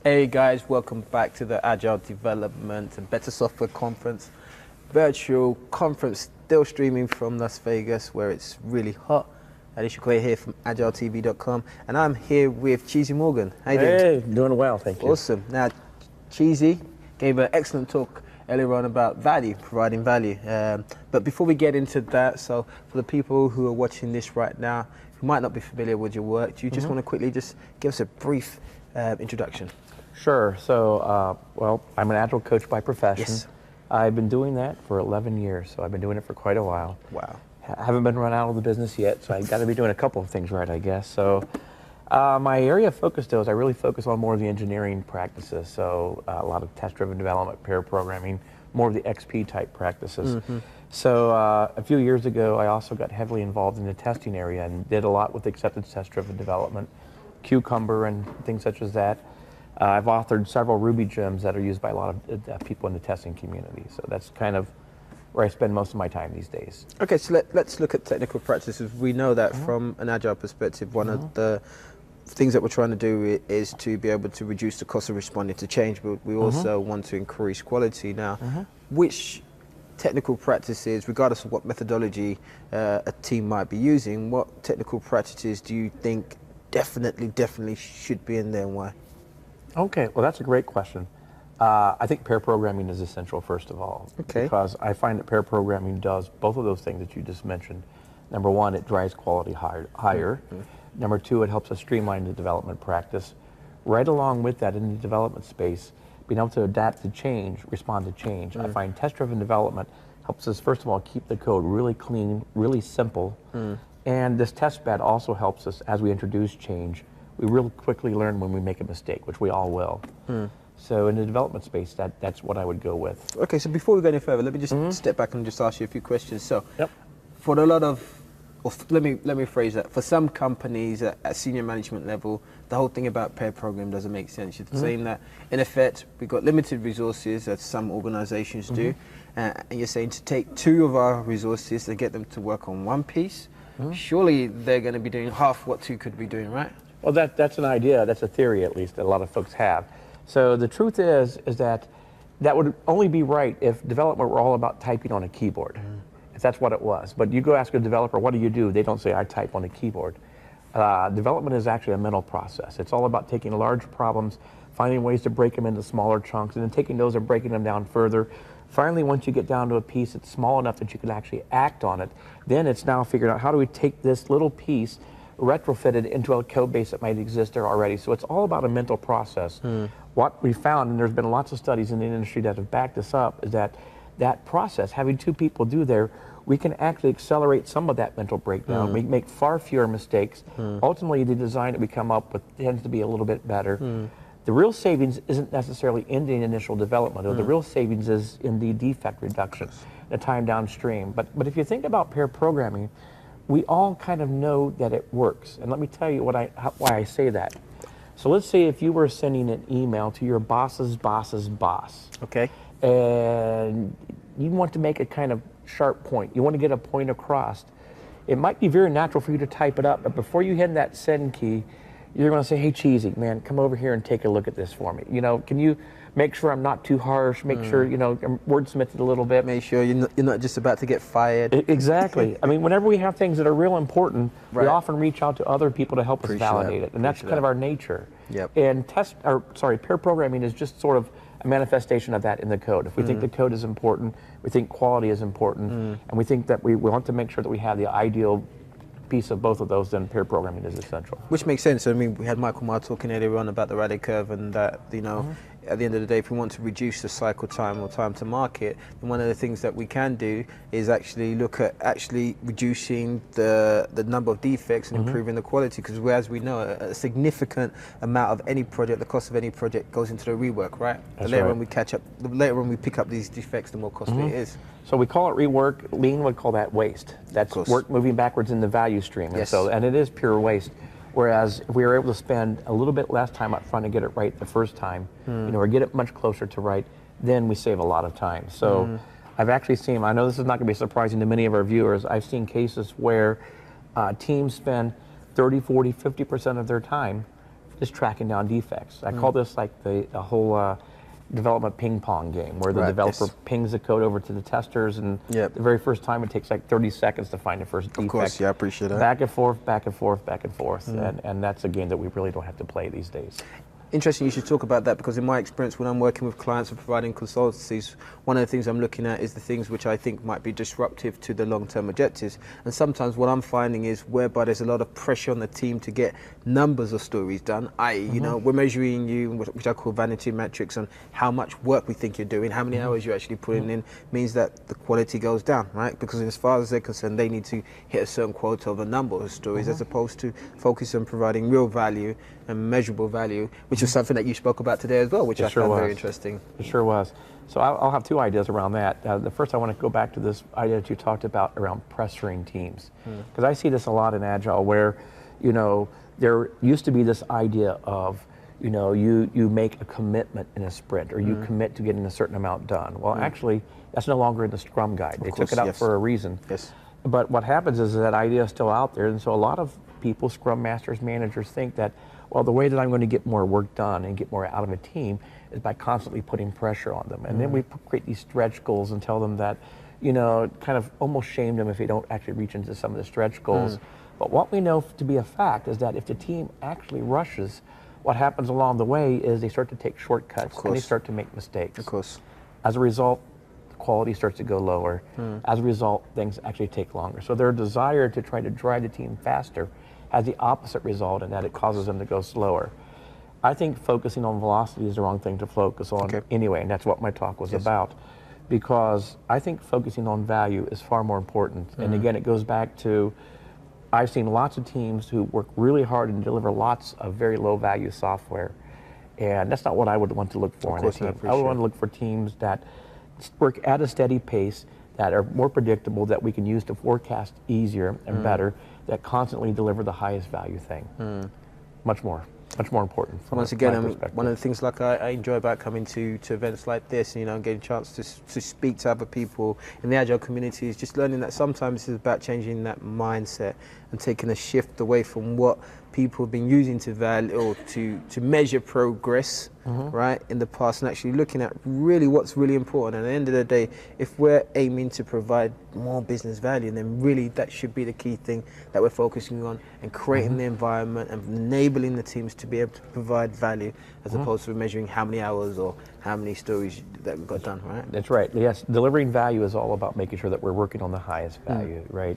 Hey guys, welcome back to the Agile Development and Better Software Conference. Virtual conference still streaming from Las Vegas where it's really hot. Alicia Clay here from agiletv.com and I'm here with Cheesy Morgan. How you doing? Hey, doing well, thank you. Awesome. Now, Cheesy gave an excellent talk earlier on about value, providing value. But before we get into that, so for the people who are watching this right now, who might not be familiar with your work, do you just want to quickly just give us a brief introduction? Sure. So, well, I'm an Agile coach by profession. Yes. I've been doing that for 11 years, so I've been doing it for quite a while. Wow. Haven't been run out of the business yet, so I've got to be doing a couple of things right, I guess. So, my area of focus, though, is I really focus on more of the engineering practices. So, a lot of test-driven development, pair programming, more of the XP type practices. So, a few years ago, I also got heavily involved in the testing area and did a lot with acceptance test-driven development, Cucumber, and things such as that. I've authored several Ruby gems that are used by a lot of people in the testing community. So that's kind of where I spend most of my time these days. Okay, so let's look at technical practices. We know that from an Agile perspective, one of the things that we're trying to do is to be able to reduce the cost of responding to change, but we also want to increase quality. Now, which technical practices, regardless of what methodology a team might be using, what technical practices do you think definitely should be in there and why? Okay, well, that's a great question. I think pair programming is essential, first of all, because I find that pair programming does both of those things that you just mentioned. Number one, it drives quality higher. Number two, it helps us streamline the development practice. Right along with that, in the development space, being able to adapt to change, respond to change. I find test-driven development helps us, first of all, keep the code really clean, really simple. And this test bed also helps us as we introduce change. We real quickly learn when we make a mistake, which we all will. So in the development space, that's what I would go with. Okay, so before we go any further, let me just step back and just ask you a few questions. So, Yep. for a lot of, let me phrase that. For some companies at senior management level, the whole thing about pair program doesn't make sense. You're saying that, in effect, we've got limited resources, as some organizations do, and you're saying to take two of our resources and get them to work on one piece, surely they're going to be doing half what two could be doing, right? Well, that's an idea, that's a theory at least, that a lot of folks have. So the truth is that would only be right if development were all about typing on a keyboard, if that's what it was. But you go ask a developer, what do? They don't say, I type on a keyboard. Development is actually a mental process. It's all about taking large problems, finding ways to break them into smaller chunks, and then taking those and breaking them down further. Finally, once you get down to a piece that's small enough that you can actually act on it, then it's now figured out, how do we take this little piece, retrofitted into a code base that might exist there already. So it's all about a mental process. What we found, and there's been lots of studies in the industry that have backed this up, is that process, having two people do there, we can actually accelerate some of that mental breakdown. We make far fewer mistakes. Ultimately, the design that we come up with tends to be a little bit better. The real savings isn't necessarily in the initial development, or the real savings is in the defect reduction, the time downstream. But if you think about pair programming, we all kind of know that it works. And let me tell you why I say that. So let's say if you were sending an email to your boss's boss's boss. Okay. And you want to make a kind of sharp point. You want to get a point across. It might be very natural for you to type it up, but before you hit that send key, you're going to say, hey, Cheesy, man, come over here and take a look at this for me. You know, can you make sure I'm not too harsh, make sure, you know, wordsmith it a little bit. Make sure you're not just about to get fired. Exactly. I mean, whenever we have things that are real important, we often reach out to other people to help us validate it. And that's kind of our nature. And pair programming is just sort of a manifestation of that in the code. If we think the code is important, we think quality is important, and we think that we want to make sure that we have the ideal piece of both of those, then pair programming is essential. Which makes sense. I mean, we had Michael Marr talking earlier on about the rally curve, and that, you know, at the end of the day, if we want to reduce the cycle time or time to market, then one of the things that we can do is actually look at reducing the number of defects and improving the quality, because as we know, a significant amount of any project, the cost of any project, goes into the rework, right? The later when we catch up, the later when we pick up these defects, the more costly it is. So we call it rework. Lean would call that waste. That's work moving backwards in the value stream. Yes. And it is pure waste. Whereas if we were able to spend a little bit less time up front and get it right the first time, you know, or get it much closer to right, then we save a lot of time. So I've actually seen, I know this is not going to be surprising to many of our viewers, I've seen cases where teams spend 30, 40, 50% of their time just tracking down defects. I call this like the whole development ping pong game, where the developer pings the code over to the testers, and the very first time it takes like 30 seconds to find the first defect. Of course, yeah, I appreciate that. Back and forth, back and forth, back and forth, and that's a game that we really don't have to play these days. Interesting you should talk about that, because in my experience when I'm working with clients and providing consultancies, one of the things I'm looking at is the things which I think might be disruptive to the long-term objectives. And sometimes what I'm finding is whereby there's a lot of pressure on the team to get numbers of stories done, i.e., you know, we're measuring you, which I call vanity metrics, on how much work we think you're doing, how many hours you're actually putting in, means that the quality goes down, right? Because as far as they're concerned, they need to hit a certain quota of a number of stories, as opposed to focus on providing real value and measurable value, which is something that you spoke about today as well, which I found very interesting. It sure was. So I'll have two ideas around that. The first, I want to go back to this idea that you talked about around pressuring teams, because I see this a lot in Agile, where, you know, there used to be this idea of, you know, you make a commitment in a sprint, or you commit to getting a certain amount done. Well, actually, that's no longer in the Scrum guide. They took it out for a reason. But what happens is that idea is still out there, and so a lot of people, Scrum masters, managers, think that, well, the way that I'm going to get more work done and get more out of a team is by constantly putting pressure on them. And then we create these stretch goals and tell them that, you know, kind of almost shame them if they don't actually reach into some of the stretch goals. But what we know to be a fact is that if the team actually rushes, what happens along the way is they start to take shortcuts and they start to make mistakes. As a result, the quality starts to go lower. As a result, things actually take longer. So their desire to try to drive the team faster has the opposite result, in that it causes them to go slower. I think focusing on velocity is the wrong thing to focus on anyway, and that's what my talk was about, because I think focusing on value is far more important. And again, it goes back to, I've seen lots of teams who work really hard and deliver lots of very low value software, and that's not what I would want to look for in a team. I would want to look for teams that work at a steady pace, that are more predictable, that we can use to forecast easier and better, that constantly deliver the highest value thing. Much more important. Once again, I mean, one of the things like I enjoy about coming to events like this, you know, and getting a chance to speak to other people in the Agile community, is just learning that sometimes it's about changing that mindset and taking a shift away from what people have been using to value or to measure progress, right, in the past, and actually looking at really what's really important. And at the end of the day, if we're aiming to provide more business value, then really that should be the key thing that we're focusing on, and creating the environment and enabling the teams to be able to provide value, as opposed to measuring how many hours or how many stories that we've got done, right? That's right. Yes, delivering value is all about making sure that we're working on the highest value, right?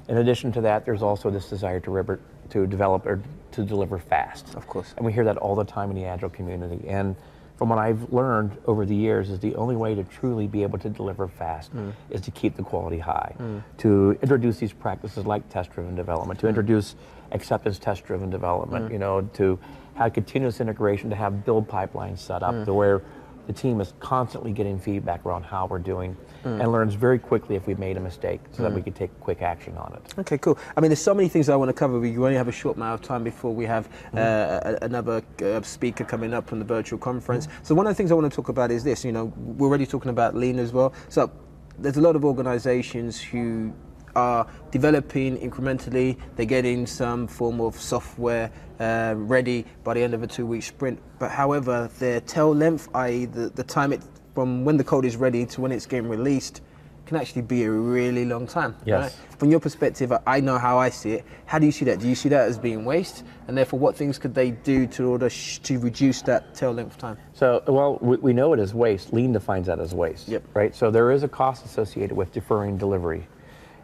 In addition to that, there's also this desire to develop or to deliver fast. Of course. And we hear that all the time in the Agile community. And from what I've learned over the years, is the only way to truly be able to deliver fast is to keep the quality high, to introduce these practices like test-driven development, to introduce acceptance test-driven development, you know, to have continuous integration, to have build pipelines set up to where the team is constantly getting feedback around how we're doing and learns very quickly if we've made a mistake, so that we can take quick action on it. Okay, cool. I mean, there's so many things I want to cover. We only have a short amount of time before we have another speaker coming up on the virtual conference. So one of the things I want to talk about is this. You know, we're already talking about lean as well. So there's a lot of organizations who are developing incrementally. They're getting some form of software ready by the end of a 2-week sprint. But however, their tail length, i.e. the time it from when the code is ready to when it's getting released, can actually be a really long time. Right? From your perspective, I know how I see it. How do you see that? Do you see that as being waste? And therefore, what things could they do to order to reduce that tail length time? So, well, we know it as waste. Lean defines that as waste, right? So there is a cost associated with deferring delivery.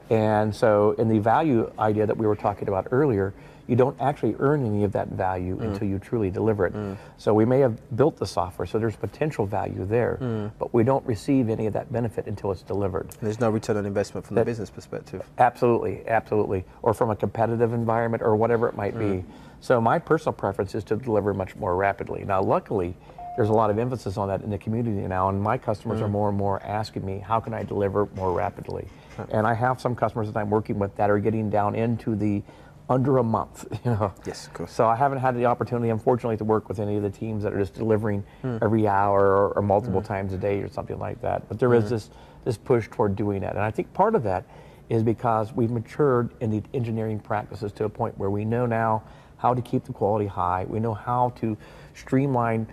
And so in the value idea that we were talking about earlier, you don't actually earn any of that value until you truly deliver it. So we may have built the software, so there's potential value there, but we don't receive any of that benefit until it's delivered. And there's no return on investment from the business perspective. Absolutely, absolutely. Or from a competitive environment or whatever it might be. So my personal preference is to deliver much more rapidly. Now, luckily, there's a lot of emphasis on that in the community now, and my customers are more and more asking me, how can I deliver more rapidly? And I have some customers that I'm working with that are getting down into the under a month, you know. Yes, of course. So I haven't had the opportunity, unfortunately, to work with any of the teams that are just delivering every hour or multiple times a day or something like that. But there is this push toward doing that. And I think part of that is because we've matured in the engineering practices to a point where we know now how to how to keep the quality high. We know how to streamline,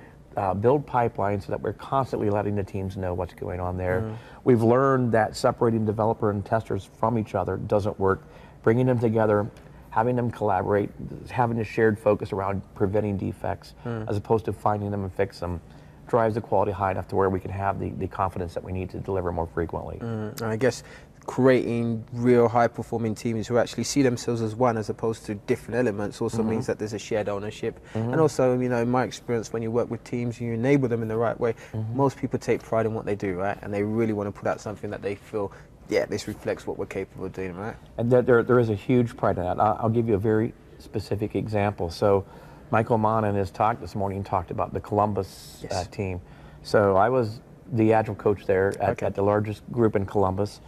build pipelines so that we're constantly letting the teams know what's going on there. We've learned that separating developer and testers from each other doesn't work. Bringing them together, having them collaborate, having a shared focus around preventing defects as opposed to finding them and fix them, drives the quality high enough to where we can have the confidence that we need to deliver more frequently. And I guess creating real high-performing teams who actually see themselves as one as opposed to different elements also means that there's a shared ownership. And also, you know, in my experience, when you work with teams, you enable them in the right way. Most people take pride in what they do, right? And they really want to put out something that they feel, yeah, this reflects what we're capable of doing, right? And there is a huge pride in that. I'll give you a very specific example. So Michael Mann in his talk this morning talked about the Columbus team. So I was the Agile coach there at the largest group in Columbus,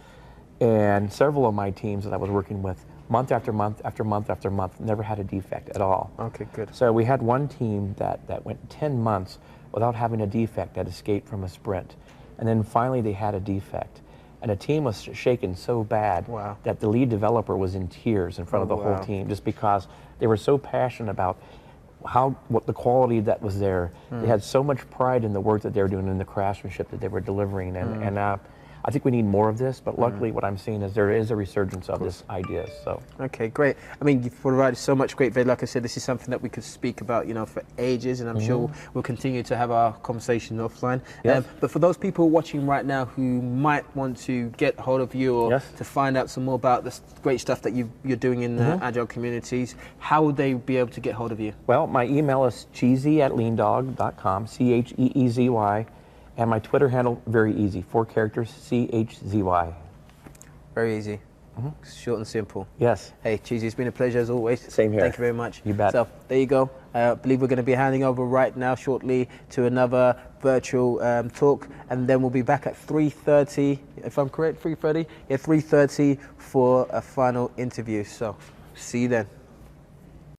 and several of my teams that I was working with, month after month after month after month, never had a defect at all. Okay, good. So we had one team that went 10 months without having a defect, that escaped from a sprint. And then finally they had a defect. And the team was shaken so bad that the lead developer was in tears in front of the whole team, just because they were so passionate about what the quality that was there. They had so much pride in the work that they were doing and the craftsmanship that they were delivering. And I think we need more of this, but luckily what I'm seeing is there is a resurgence of this idea. So okay, great. I mean, you've provided so much great value. Like I said, this is something that we could speak about, you know, for ages, and I'm sure we'll continue to have our conversation offline. Yes. But for those people watching right now who might want to get hold of you or to find out some more about the great stuff that you're doing in the Agile communities, how would they be able to get hold of you? Well, my email is cheezy@leandog.com, CHEEZY. And my Twitter handle, very easy, 4 characters, CHZY. Very easy. Short and simple. Yes. Hey, Cheezy, it's been a pleasure as always. Same here. Thank you very much. You bet. So, there you go. I believe we're going to be handing over right now shortly to another virtual talk, and then we'll be back at 3:30, if I'm correct, 3:30? Yeah, 3:30 for a final interview. So, see you then.